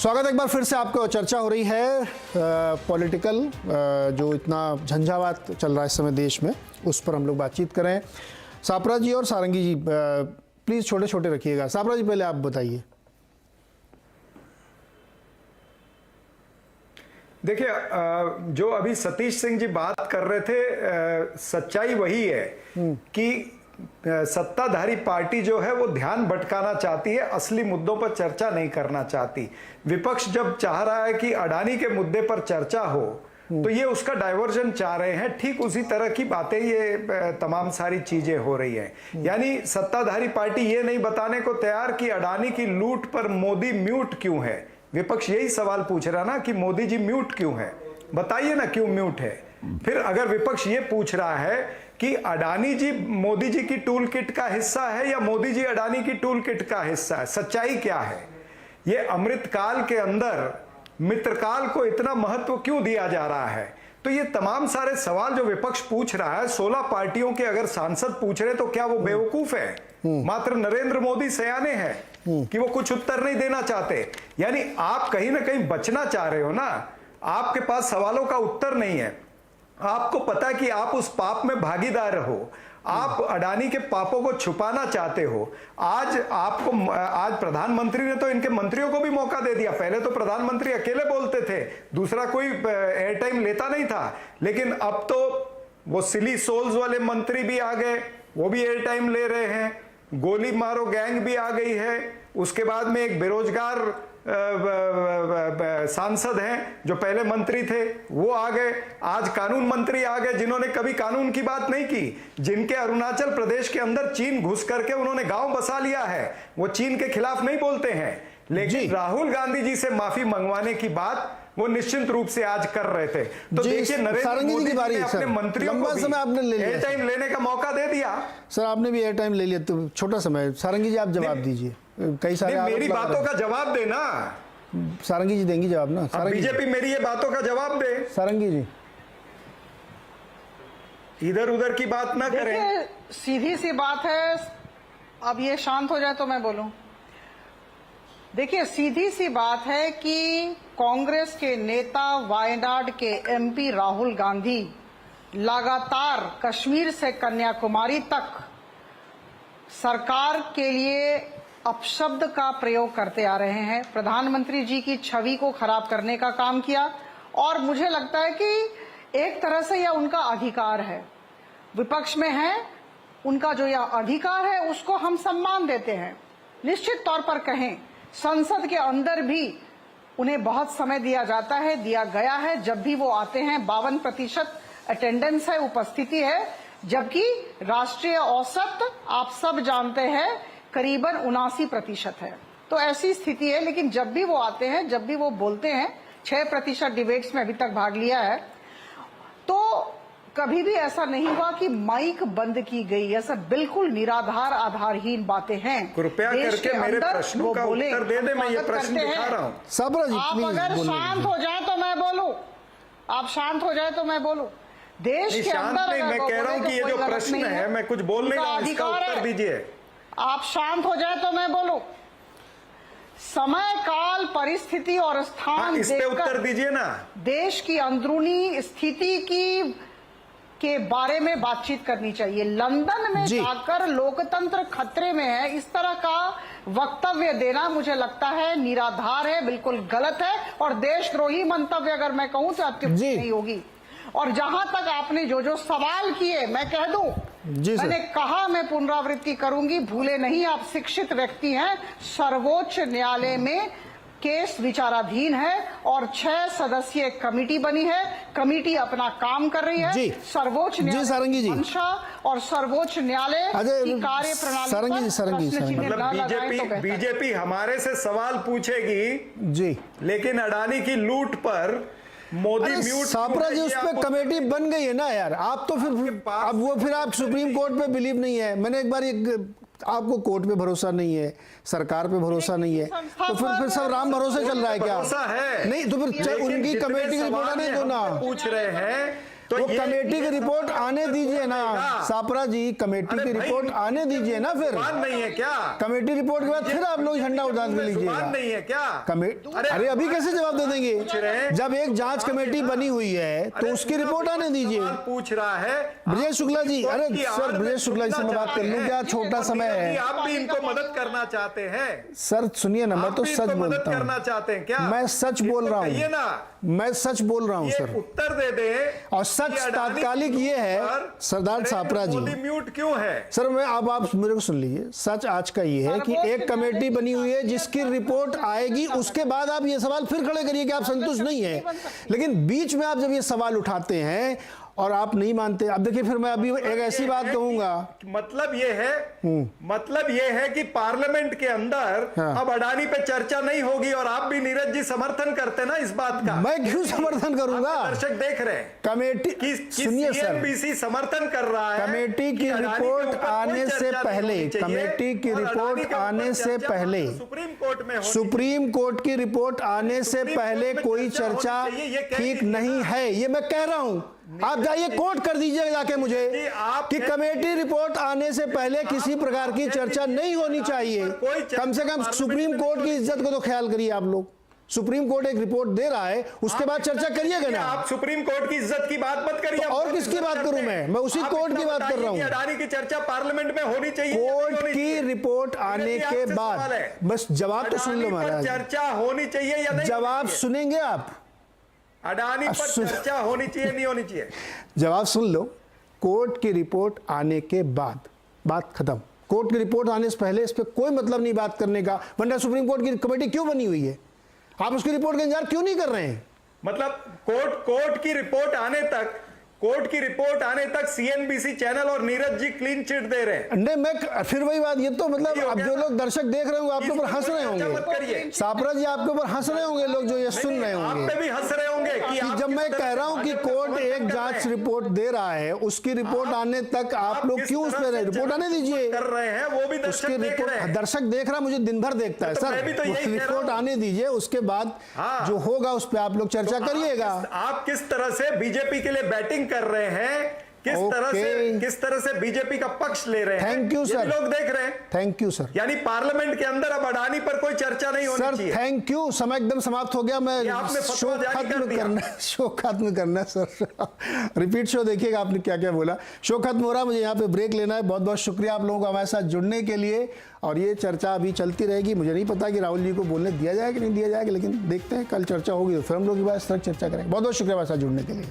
स्वागत एक बार फिर से आपको। चर्चा हो रही है पॉलिटिकल जो इतना झंझावात चल रहा है इस समय देश में, उस पर हम लोग बातचीत करें। सापरा जी और सारंगी जी प्लीज छोटे छोटे रखिएगा। सापरा जी पहले आप बताइए। देखिए, जो अभी सतीश सिंह जी बात कर रहे थे, सच्चाई वही है कि सत्ताधारी पार्टी जो है वो ध्यान भटकाना चाहती है, असली मुद्दों पर चर्चा नहीं करना चाहती। विपक्ष जब चाह रहा है कि अडानी के मुद्दे पर चर्चा हो तो ये उसका डाइवर्जन चाह रहे हैं। ठीक उसी तरह की बातें ये तमाम सारी चीजें हो रही हैं। यानी सत्ताधारी पार्टी ये नहीं बताने को तैयार कि अडानी की लूट पर मोदी म्यूट क्यों है। विपक्ष यही सवाल पूछ रहा ना कि मोदी जी म्यूट क्यों है, बताइए ना क्यों म्यूट है। फिर अगर विपक्ष ये पूछ रहा है कि अडानी जी मोदी जी की टूल किट का हिस्सा है या मोदी जी अडानी की टूल किट का हिस्सा है, सच्चाई क्या है। ये अमृतकाल के अंदर मित्रकाल को इतना महत्व क्यों दिया जा रहा है। तो ये तमाम सारे सवाल जो विपक्ष पूछ रहा है, 16 पार्टियों के अगर सांसद पूछ रहे तो क्या वो बेवकूफ है? मात्र नरेंद्र मोदी सयाने हैं कि वो कुछ उत्तर नहीं देना चाहते। यानी आप कहीं ना कहीं बचना चाह रहे हो ना, आपके पास सवालों का उत्तर नहीं है। आपको पता है कि आप उस पाप में भागीदार हो, आप अडानी के पापों को छुपाना चाहते हो। आज प्रधानमंत्री ने तो इनके मंत्रियों को भी मौका दे दिया। पहले तो प्रधानमंत्री अकेले बोलते थे, दूसरा कोई एयर टाइम लेता नहीं था, लेकिन अब तो वो सिली सोल्स वाले मंत्री भी आ गए, वो भी एयर टाइम ले रहे हैं। गोली मारो गैंग भी आ गई है। उसके बाद में एक बेरोजगार सांसद हैं जो पहले मंत्री थे, वो आ गए। आज कानून मंत्री आ गए जिन्होंने कभी कानून की बात नहीं की, जिनके अरुणाचल प्रदेश के अंदर चीन घुस करके उन्होंने गांव बसा लिया है। वो चीन के खिलाफ नहीं बोलते हैं, लेकिन राहुल गांधी जी से माफी मंगवाने की बात वो निश्चित रूप से आज कर रहे थे। तो देखिए, नरेंद्र मोदी जी ने अपने मंत्रियों को भी एयर टाइम लेने का मौका दे दिया। सर आपने भी एयर टाइम ले लिया, तो छोटा समय। सारंगी जी आप जवाब दीजिए। कई सारे मेरी बातों का जवाब देना। सारंगी जी देंगी जवाब ना। बीजेपी मेरी ये बातों का जवाब दे। सारंगी जी इधर उधर की बात ना करें। सीधी सी बात है। अब ये शांत हो जाए तो मैं बोलूं। देखिए, सीधी सी बात है कि कांग्रेस के नेता वायनाड के एमपी राहुल गांधी लगातार कश्मीर से कन्याकुमारी तक सरकार के लिए अपशब्द का प्रयोग करते आ रहे हैं। प्रधानमंत्री जी की छवि को खराब करने का काम किया, और मुझे लगता है कि एक तरह से यह उनका अधिकार है। विपक्ष में है, उनका जो यह अधिकार है उसको हम सम्मान देते हैं। निश्चित तौर पर कहें, संसद के अंदर भी उन्हें बहुत समय दिया जाता है, दिया गया है। जब भी वो आते हैं 52% अटेंडेंस है, उपस्थिति है, जबकि राष्ट्रीय औसत आप सब जानते हैं करीबन 79% है। तो ऐसी स्थिति है। लेकिन जब भी वो आते हैं, जब भी वो बोलते हैं, 6% डिबेट्स में अभी तक भाग लिया है, तो कभी भी ऐसा नहीं हुआ कि माइक बंद की गई। ऐसा बिल्कुल निराधार आधारहीन बातें हैं। कृपया करके मेरे प्रश्नों का उत्तर दे दे। मैं ये प्रश्न दिखा रहा हूँ। आप अगर शांत हो जाए तो मैं बोलूं। आप शांत हो जाए तो मैं बोलूं। देश के अंदर मैं कह रहा हूँ कि ये जो प्रश्न है, मैं कुछ बोल नहीं रहा हूँ, इसका उत्तर दीजिए। आप शांत हो जाए तो मैं बोलूं। समय, काल, परिस्थिति और स्थान इस पे उत्तर दीजिए ना। देश की अंदरूनी स्थिति के बारे में बातचीत करनी चाहिए। लंदन में जाकर लोकतंत्र खतरे में है, इस तरह का वक्तव्य देना मुझे लगता है निराधार है, बिल्कुल गलत है, और देशद्रोही मंतव्य अगर मैं कहूं तो अत्युक्ति नहीं होगी। और जहां तक आपने जो सवाल किए, मैं कह दूं, मैंने कहा, मैं पुनरावृत्ति करूंगी, भूले नहीं, आप शिक्षित व्यक्ति हैं। सर्वोच्च न्यायालय में केस विचाराधीन है और 6 सदस्यीय कमेटी बनी है। कमेटी अपना काम कर रही है। सर्वोच्च न्यायालय और सर्वोच्च न्यायालय की कार्य प्रणाली मतलब बीजेपी हमारे से सवाल पूछेगी जी, लेकिन अडानी की लूट पर मोदी म्यूट। सापरा जी उस पर कमेटी बन गई है ना यार। आप तो फिर आप सुप्रीम कोर्ट पे बिलीव नहीं है। मैंने एक बार आपको कोर्ट पे भरोसा नहीं है, सरकार पे भरोसा नहीं है, तो फिर सब राम भरोसे चल रहा है क्या? भरोसा है नहीं तो फिर उनकी कमेटी की रिपोर्ट नहीं दो ना। पूछ रहे हैं तो वो ये कमेटी की रिपोर्ट आने दीजिए ना सापरा जी, कमेटी की रिपोर्ट आने दीजिए ना फिर। जुबान नहीं है क्या? कमेटी रिपोर्ट के बाद फिर आप लोग झंडा उठा के लीजिएगा। जुबान नहीं है क्या? अरे अभी कैसे जवाब दे देंगे? जब एक जांच कमेटी बनी हुई है तो उसकी रिपोर्ट आने दीजिए। सवाल पूछ रहा है ब्रजेश शुक्ला जी, अरे सर ब्रजेश शुक्ला जी से मैं बात कर लूं क्या? छोटा समय है, आप भी इनको मदद करना चाहते हैं सर सुनिए ना, मैं तो सच मदद बोलता करना हूँ, चाहते हैं क्या? मैं सच बोल रहा कहिए हूँ, ना, मैं सच बोल रहा हूँ ये सर। उत्तर दे दे। और सच तात्कालिक ये है सरदार छापरा जी, मोदी म्यूट क्यों है? सर मैं अब आप मेरे को सुन लीजिए, सच आज का ये है कि एक कमेटी बनी हुई है जिसकी रिपोर्ट आएगी, उसके बाद आप ये सवाल फिर खड़े करिए कि आप संतुष्ट नहीं है। लेकिन बीच में आप जब ये सवाल उठाते हैं और आप नहीं मानते, अब देखिए फिर मैं अभी एक ऐसी बात कहूंगा, मतलब ये है कि पार्लियामेंट के अंदर अब अडानी पे चर्चा नहीं होगी और आप भी नीरज जी समर्थन करते ना इस बात का। मैं क्यों समर्थन करूंगा? दर्शक देख रहे हैं कमेटी सुनिए सर, CNBC समर्थन कर रहा है कमेटी की रिपोर्ट आने से पहले, कमेटी की रिपोर्ट आने से पहले, सुप्रीम कोर्ट की रिपोर्ट आने से पहले कोई चर्चा ठीक नहीं है, ये मैं कह रहा हूं। आप जाइए कोर्ट कर दीजिए जाके मुझे कि कमेटी रिपोर्ट आने से पहले किसी प्रकार की चर्चा नहीं होनी चाहिए। कम से कम सुप्रीम कोर्ट की इज्जत को तो ख्याल करिए आप लोग। सुप्रीम कोर्ट एक रिपोर्ट दे रहा है, उसके बाद चर्चा करिएगा ना। आप सुप्रीम कोर्ट की इज्जत की बात मत करिए, तो और किसकी बात करूं? मैं उसी कोर्ट की बात कर रहा हूं। अडानी की चर्चा पार्लियामेंट में होनी चाहिए। कोर्ट की रिपोर्ट आने के बाद बस जवाब तो सुन लो महाराज, चर्चा होनी चाहिए या नहीं? जवाब सुनेंगे आप? अडानी पर चर्चा होनी चाहिए नहीं होनी चाहिए? जवाब सुन लो। कोर्ट की रिपोर्ट आने के बाद बात खत्म। कोर्ट की रिपोर्ट आने से पहले इस पे कोई मतलब नहीं बात करने का, वरना सुप्रीम कोर्ट की कमेटी क्यों बनी हुई है? आप उसकी रिपोर्ट का इंतजार क्यों नहीं कर रहे हैं? मतलब कोर्ट की रिपोर्ट आने तक CNBC चैनल और नीरज जी क्लीन चिट दे रहे हैं। नहीं, मैं फिर वही बात, ये तो मतलब अब जो लोग दर्शक देख रहे होंगे आपके ऊपर हंस रहे होंगे, सापरा जी आपके ऊपर हंस रहे होंगे, लोग जो ये सुन रहे आप होंगे पे भी हंस रहे होंगे कि जब मैं कह रहा हूं कि कोर्ट एक जांच रिपोर्ट दे रहा है, उसकी रिपोर्ट आने तक आप लोग क्यों उस पर रिपोर्ट आने दीजिए। कर रहे हैं वो भी उसकी रिपोर्ट दर्शक देख रहा, मुझे दिन भर देखता है सर, रिपोर्ट आने दीजिए, उसके बाद जो होगा उस पर आप लोग चर्चा करिएगा। आप किस तरह से बीजेपी के लिए बैटिंग कर रहे हैं, किस तरह से बीजेपी का पक्ष ले रहे हैं, थैंक यू सर, लोग देख रहे हैं। Thank you sir. यानी पार्लियामेंट के अंदर अब अडानी पर कोई चर्चा नहीं होनी चाहिए। थैंक यू, समय एकदम समाप्त हो गया। मैं शो खत्म करना सर, रिपीट शो देखिएगा आपने क्या क्या बोला। शो खत्म हो रहा है, मुझे यहाँ पे ब्रेक लेना है। बहुत बहुत शुक्रिया आप लोगों को हमारे साथ जुड़ने के लिए, और ये चर्चा अभी चलती रहेगी। मुझे नहीं पता कि राहुल जी को बोलने दिया जाएगा कि नहीं दिया जाएगा, लेकिन देखते हैं, कल चर्चा होगी तो फिर हम लोग इस तरह चर्चा करेंगे। बहुत बहुत शुक्रिया हमारे साथ जुड़ने के लिए।